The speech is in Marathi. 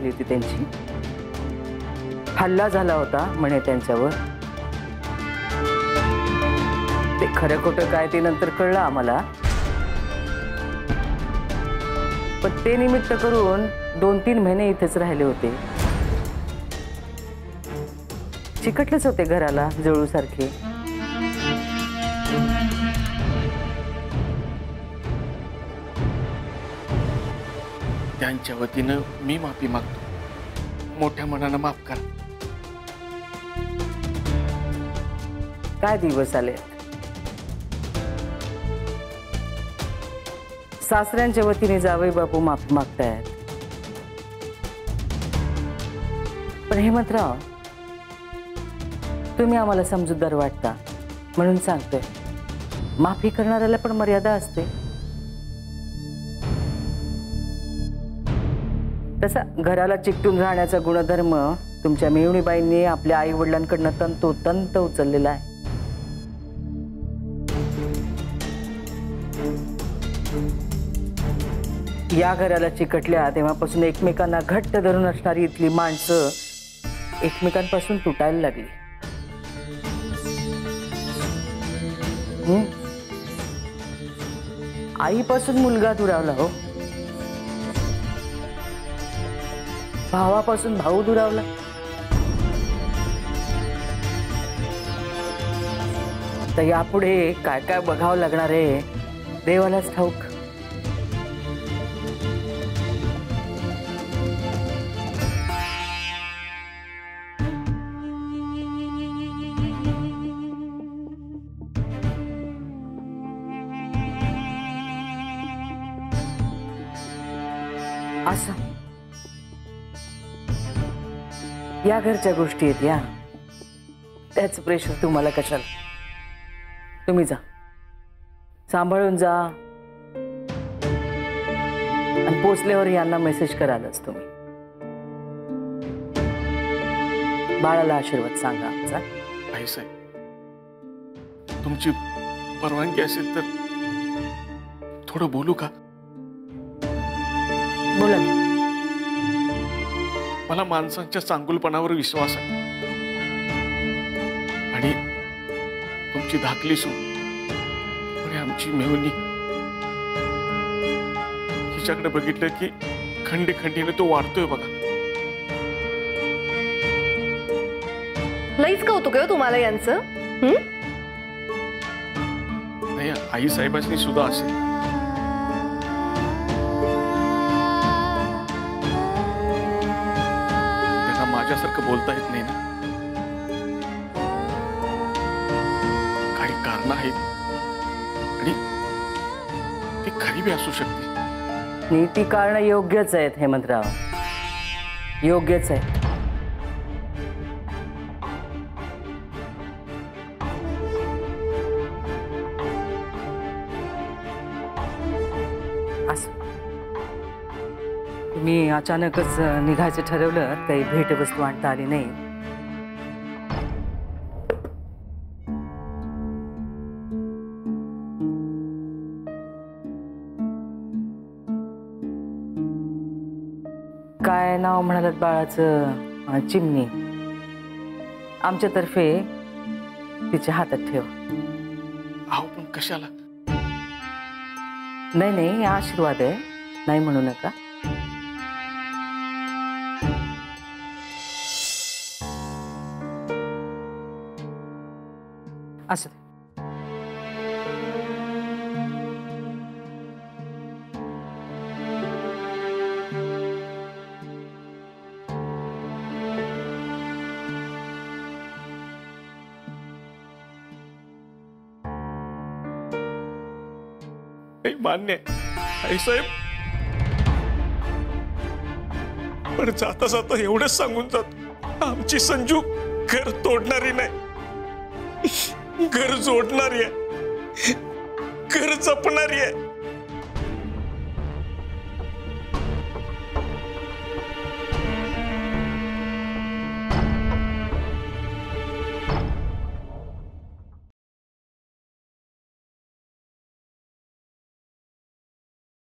झाली होती त्यांची, हल्ला झाला होता म्हणे त्यांच्यावर। ते खरं खोटं काय ते नंतर कळलं आम्हाला, पण ते निमित्त करून 2-3 महिने इथेच राहिले होते। चिकटलेच होते घराला जळूसारखे। त्यांच्या वतीनं मी माफी मागतो, मोठ्या मनानं माफ करा। काय दिवस आले, सासऱ्यांच्या वतीने जावई बापू माफी मागतायत, पण हेमंतराव तुम्ही आम्हाला समजूतदार वाटता म्हणून सांगतोय, माफी करणाऱ्याला पण मर्यादा असते। तसा घराला चिकटून राहण्याचा गुणधर्म तुमच्या मेहुणीबाईंनी आपल्या आई वडिलांकडनं तंतोतंत उचललेला आहे। या घराला चिकटल्या तेव्हापासून एकमेकांना घट्ट धरून असणारी इथली माणसं एकमेकांपासून तुटायला लागली। आईपासून मुलगा दुरावला हो, भावापासून भाऊ दुरावला, तर यापुढे काय काय बघावं लागणार आहे देवालाच ठाऊक। असं या घरच्या गोष्टी आहेत, या त्याच प्रेशर तुम्हाला कशाला। तुम्ही जा, सांभाळून जा, आणि पोचल्यावर यांना मेसेज करालच तुम्ही। बाळाला आशीर्वाद सांगा आमचा। आई साहेब, तुमची परवानगी असेल तर थोडं बोलू का? बोला की। मला माणसांच्या चांगुलपणावर विश्वास आहे, आणि तुमची धाकली सून आणि आमची मेहुणी हिच्याकडे बघितलं की खंडी खंडीने तो वाढतोय बघा। लईच कौतुक आहे तुम्हाला यांचं। नाही, आई साहेबांनी सुद्धा असेल। माझ्यासारखं बोलता येत नाही ना, काही कारण आहेत आणि ती खरी बी असू शकते। ती कारण योग्यच आहेत हेमंतराव, योग्यच आहेत। मी अचानकच निघायचं ठरवलं, काही भेटवस्तू आणता आली नाही। काय नाव म्हणालात बाळाचं? चिमणी। आमच्यातर्फे तिच्या हातात ठेव। अहो पण कशाला? नाही नाही, आशीर्वाद आहे, नाही म्हणू नका। असं मान्य आई साहेब, पण जाता जाता एवढंच सांगून जातो, आमची संजू घर तोडणारी नाही, घर जोडणारी आहे, घर जपणारी आहे।